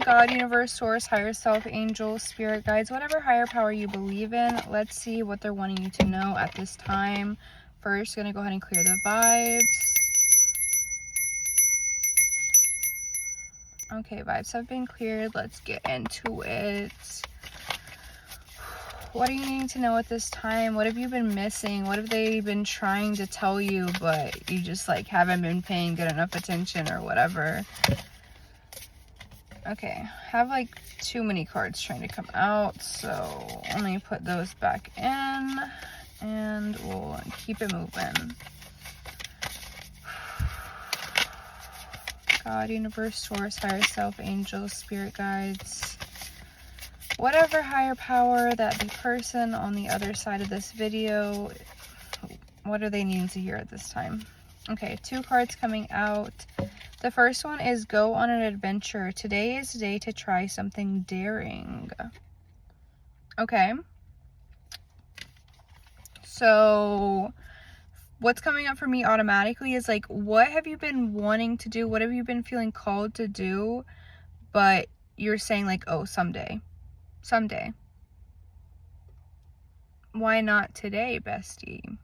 God, universe, source, higher self, angels, spirit guides, whatever higher power you believe in. Let's see what they're wanting you to know at this time. First, gonna go ahead and clear the vibes. Okay, vibes have been cleared. Let's get into it. What are you needing to know at this time? What have you been missing? What have they been trying to tell you, but you just like haven't been paying good enough attention or whatever? Okay, I have like too many cards trying to come out, so let me put those back in and we'll keep it moving. God, universe, source, higher self, angels, spirit guides, whatever higher power that the person on the other side of this video, what are they needing to hear at this time? Okay, 2 cards coming out. The first one is go on an adventure. Today is the day to try something daring. Okay. So what's coming up for me automatically is like, what have you been wanting to do? What have you been feeling called to do? But you're saying like, oh, someday. Someday. Why not today, bestie?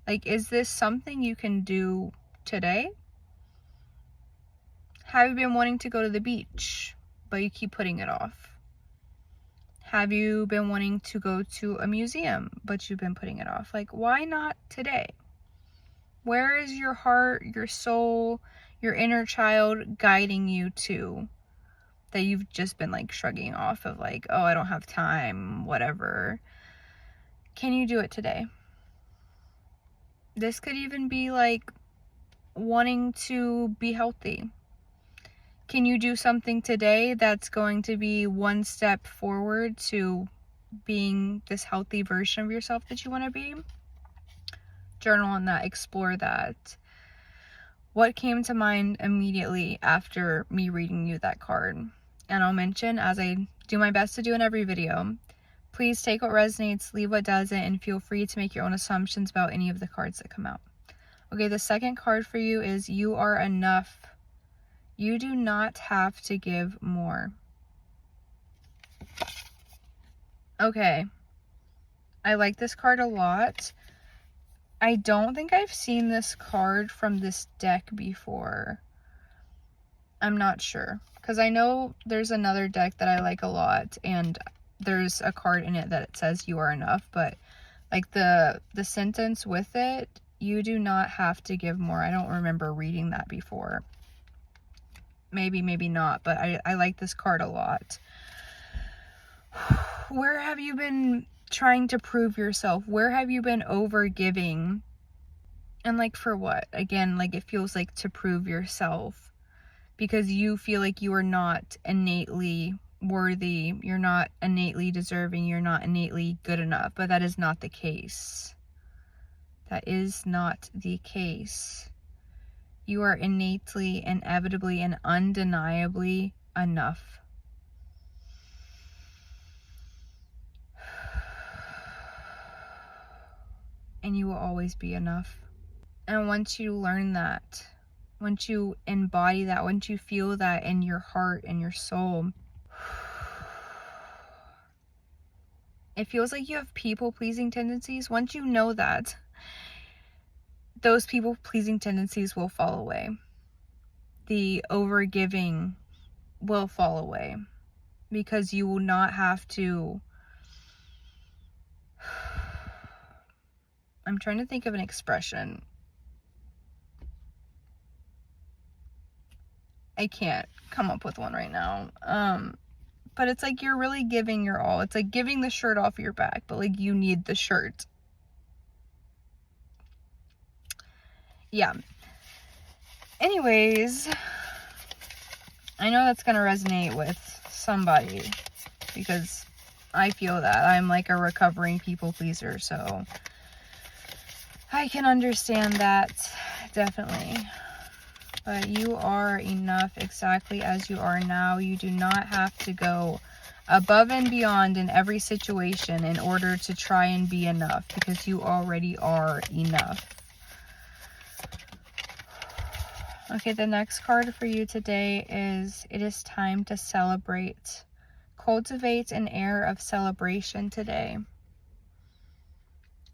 Like, is this something you can do today? Have you been wanting to go to the beach, but you keep putting it off? Have you been wanting to go to a museum, but you've been putting it off? Like, why not today? Where is your heart, your soul, your inner child guiding you to that you've just been like shrugging off of like, oh, I don't have time, whatever? Can you do it today? This could even be like wanting to be healthy. Can you do something today that's going to be one step forward to being this healthy version of yourself that you want to be? Journal on that, explore that. What came to mind immediately after me reading you that card? And I'll mention, as I do my best to do in every video, please take what resonates, leave what doesn't, and feel free to make your own assumptions about any of the cards that come out. Okay, the second card for you is you are enough. You do not have to give more. Okay. I like this card a lot. I don't think I've seen this card from this deck before. I'm not sure. Because I know there's another deck that I like a lot. And there's a card in it that it says you are enough. But like the sentence with it, you do not have to give more. I don't remember reading that before. Maybe, maybe not, but I like this card a lot. Where have you been trying to prove yourself? Where have you been over giving? And like for what? Again, like it feels like to prove yourself because you feel like you are not innately worthy. You're not innately deserving. You're not innately good enough, but that is not the case. That is not the case. You are innately, inevitably, and undeniably enough. And you will always be enough. And once you learn that, once you embody that, once you feel that in your heart and your soul, it feels like you have people-pleasing tendencies. Once you know that, those people-pleasing tendencies will fall away. The over-giving will fall away because you will not have to... I'm trying to think of an expression. I can't come up with one right now. But it's like you're really giving your all. It's like giving the shirt off your back, but like you need the shirt. Yeah. Anyways, I know that's going to resonate with somebody because I feel that. I'm like a recovering people pleaser, so I can understand that, definitely. But you are enough exactly as you are now. You do not have to go above and beyond in every situation in order to try and be enough because you already are enough. Okay, the next card for you today is it is time to celebrate. Cultivate an air of celebration today.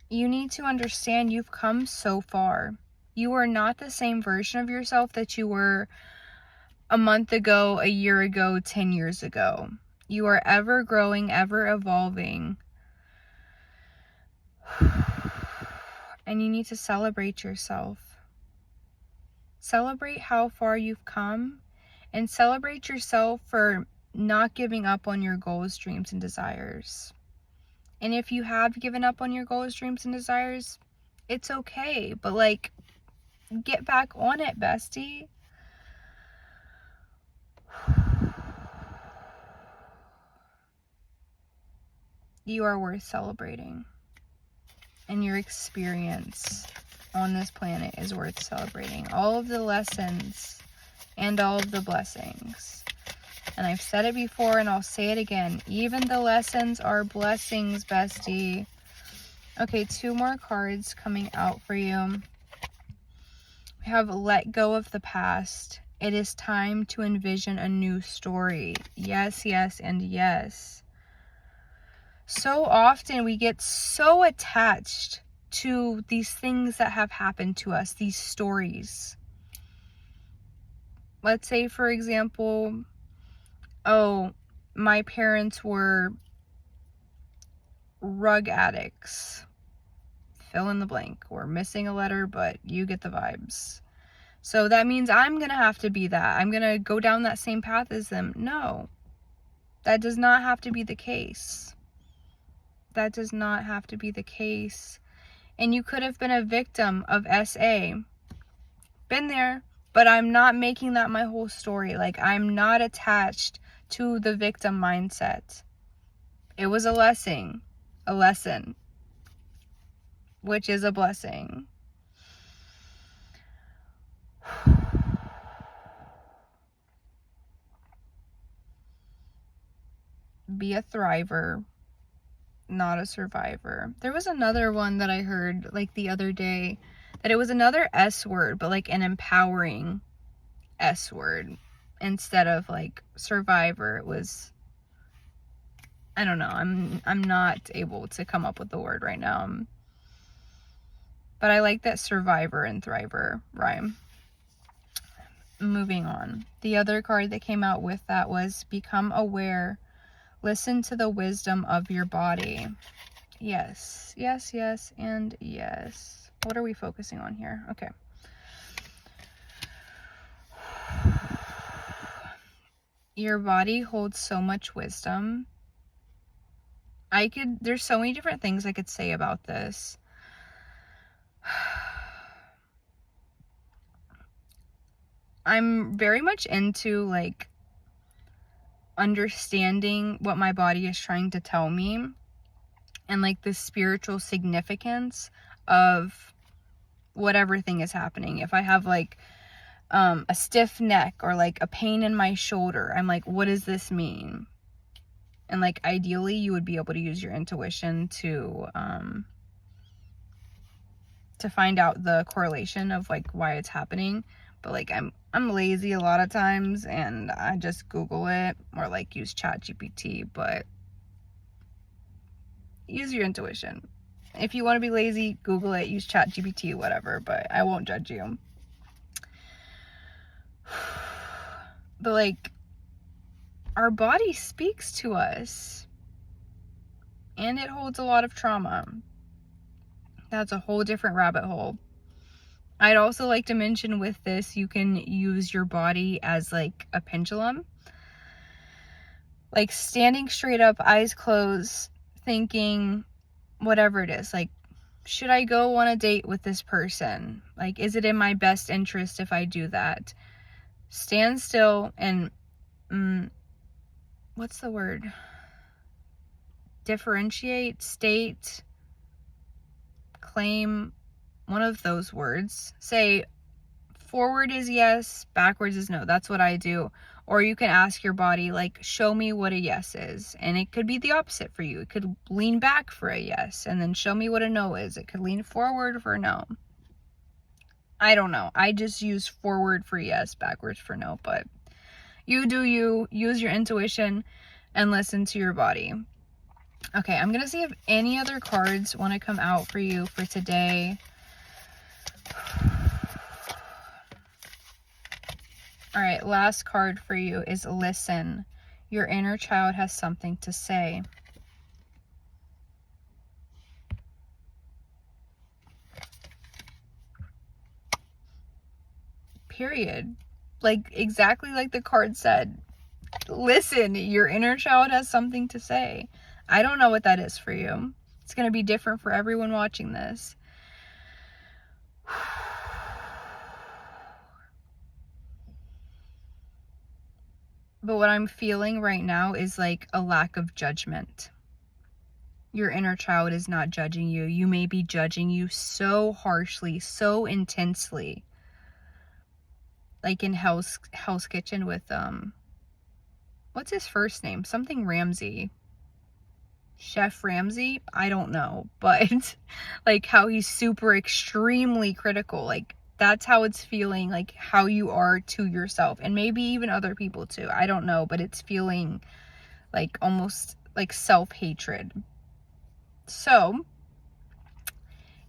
You need to understand you've come so far. You are not the same version of yourself that you were a month ago, a year ago, 10 years ago. You are ever growing, ever evolving. And you need to celebrate yourself. Celebrate how far you've come and celebrate yourself for not giving up on your goals, dreams, and desires. And if you have given up on your goals, dreams, and desires, it's okay. But like, get back on it, bestie. You are worth celebrating. And your experience on this planet is worth celebrating. All of the lessons and all of the blessings. And I've said it before and I'll say it again. Even the lessons are blessings, bestie. Okay, 2 more cards coming out for you. We have let go of the past. It is time to envision a new story. Yes, yes, and yes. So often we get so attached to these things that have happened to us, these stories. Let's say, for example, oh, my parents were rug addicts. Fill in the blank. We're missing a letter, but you get the vibes. So that means I'm going to have to be that. I'm going to go down that same path as them. No, that does not have to be the case. That does not have to be the case. And you could have been a victim of SA. Been there, but I'm not making that my whole story. Like, I'm not attached to the victim mindset. It was a lesson, which is a blessing. Be a thriver, not a survivor. There was another one that I heard like the other day that it was another S word, but like an empowering S word instead of like survivor. It was, I don't know. I'm not able to come up with the word right now. But I like that survivor and thriver rhyme. Moving on. The other card that came out with that was become aware. Listen to the wisdom of your body. Yes, yes, yes, and yes. What are we focusing on here? Okay. Your body holds so much wisdom. There's so many different things I could say about this. I'm very much into like understanding what my body is trying to tell me and like the spiritual significance of whatever thing is happening. If I have like a stiff neck or like a pain in my shoulder, I'm like, what does this mean? And like ideally you would be able to use your intuition to find out the correlation of like why it's happening. But like I'm lazy a lot of times and I just Google it or like use ChatGPT. But use your intuition. If you want to be lazy, Google it, use ChatGPT, whatever, but I won't judge you. But like, our body speaks to us and it holds a lot of trauma. That's a whole different rabbit hole. I'd also like to mention with this, you can use your body as like a pendulum. Like standing straight up, eyes closed, thinking whatever it is. Like, should I go on a date with this person? Like, is it in my best interest if I do that? Stand still and, what's the word? Differentiate, state, claim, one of those words. Say forward is yes, backwards is no. That's what I do. Or you can ask your body, like, show me what a yes is. And it could be the opposite for you. It could lean back for a yes and then show me what a no is. It could lean forward for a no. I don't know. I just use forward for yes, backwards for no, but you do you. Use your intuition and listen to your body. Okay, I'm going to see if any other cards want to come out for you for today. All right, last card for you is listen. Your inner child has something to say. Period. Like, exactly like the card said. Listen, your inner child has something to say. I don't know what that is for you. It's going to be different for everyone watching this. But what I'm feeling right now is like a lack of judgment. Your inner child is not judging you. You may be judging you so harshly, so intensely. Like in Hell's Kitchen with, what's his first name? Something Ramsay. Chef Ramsay? I don't know. But like how he's super extremely critical. Like that's how it's feeling, like how you are to yourself. And maybe even other people too. I don't know. But it's feeling like almost like self-hatred. So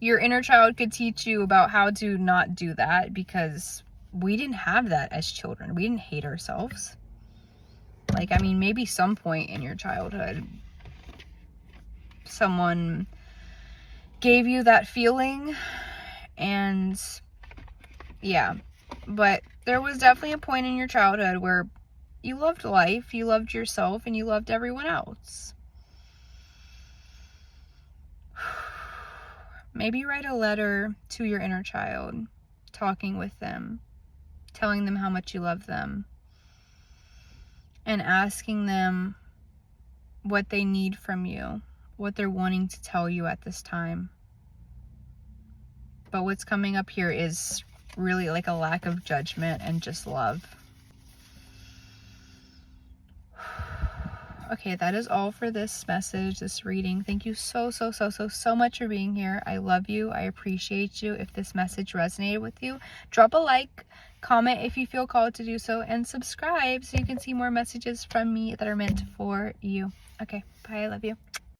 your inner child could teach you about how to not do that, because we didn't have that as children. We didn't hate ourselves. Like, I mean, maybe some point in your childhood, someone gave you that feeling, and yeah. But there was definitely a point in your childhood where you loved life, you loved yourself, and you loved everyone else. Maybe write a letter to your inner child, talking with them, telling them how much you love them, and asking them what they need from you, what they're wanting to tell you at this time. But what's coming up here is really like a lack of judgment and just love. Okay, that is all for this message, this reading. Thank you so much for being here. I love you. I appreciate you. If this message resonated with you, drop a like, comment if you feel called to do so, and subscribe so you can see more messages from me that are meant for you. Okay, bye. I love you.